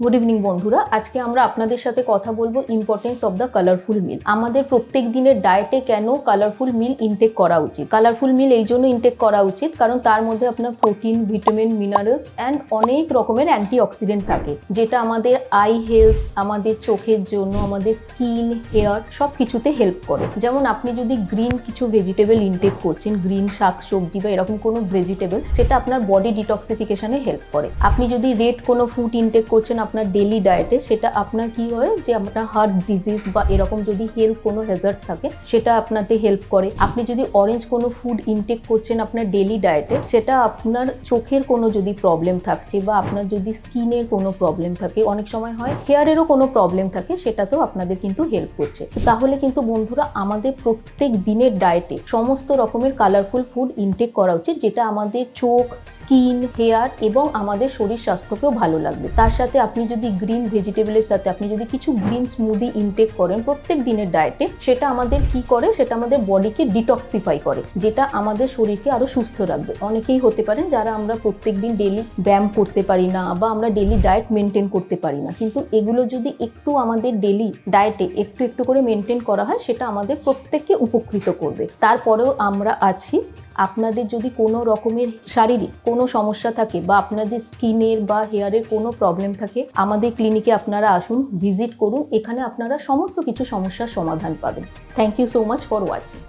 Good evening বন্ধুরা, আজকে আমরা আপনাদের সাথে কথা বলবো ইম্পর্টেন্স অফ দ্য কালারফুল মিল। আমাদের প্রত্যেক দিনের ডায়েটে কেন কালারফুল মিল ইনটেক করা উচিত। কালারফুল মিল এই জন্য ইনটেক করা উচিত কারণ তার মধ্যে আপনার প্রোটিন, ভিটামিন, মিনারেলস অ্যান্ড অনেক রকমের অ্যান্টিঅক্সিডেন্ট থাকে, যেটা আমাদের আই হেলথ, আমাদের চোখের জন্য, আমাদের স্কিন, হেয়ার সব কিছুতে হেল্প করে। যেমন আপনি যদি গ্রিন কিছু ভেজিটেবল ইনটেক করছেন, গ্রিন শাক সবজি বা এরকম কোনো ভেজিটেবল, সেটা আপনার বডি ডিটক্সিফিকেশনে হেল্প করে। আপনি যদি রেড কোনো ফুড ইনটেক করছেন আপনার ডেইলি ডায়েটে, সেটা আপনার কি হয় যে আপনার হার্ট ডিজিজ বা এরকম যদি হেলথ কোনো হ্যাজার্ড থাকে সেটা আপনাতে হেল্প করে। আপনি যদি অরেঞ্জ কোনো ফুড ইনটেক করছেন আপনার ডেইলি ডায়েটে, সেটা আপনার চোখের কোনো যদি প্রবলেম থাকছে বা আপনার যদি স্কিনের কোনো প্রবলেম থাকে, অনেক সময় হয় হেয়ারেরও কোনো প্রবলেম থাকে, সেটাতেও আপনাদের কিন্তু হেল্প করছে। তাহলে কিন্তু বন্ধুরা আমাদের প্রত্যেক দিনের ডায়েটে সমস্ত রকমের কালারফুল ফুড ইনটেক করা উচিত, যেটা আমাদের চোখ, স্কিন, হেয়ার এবং আমাদের শরীর স্বাস্থ্যকেও ভালো লাগবে। তার সাথে আপনি যদি গ্রিন ভেজিটেবলের সাথে আপনি যদি কিছু গ্রিন স্মুদি ইনটেক করেন প্রত্যেক দিনের ডায়েটে, সেটা আমাদের কি করে, সেটা আমাদের বডিকে ডিটক্সিফাই করে, যেটা আমাদের শরীরকে আরো সুস্থ রাখবে। অনেকেই হতে পারেন যারা আমরা প্রত্যেক দিন ডেইলি ব্যায়াম করতে পারি না বা আমরা ডেইলি ডায়েট মেনটেন করতে পারি না, কিন্তু এগুলো যদি একটু আমাদের ডেইলি ডায়েটে একটু একটু করে মেনটেন করা হয়, সেটা আমাদের প্রত্যেককে উপকৃত করবে। তারপরেও আমরা আছি। আপনাদের যদি কোনো রকমের শারীরিক কোনো সমস্যা থাকে বা আপনাদের স্কিনের বা হেয়ারের কোনো প্রবলেম থাকে, আমাদের ক্লিনিকে আপনারা আসুন, ভিজিট করুন। এখানে আপনারা সমস্ত কিছু সমস্যার সমাধান পাবেন। Thank you so much for watching.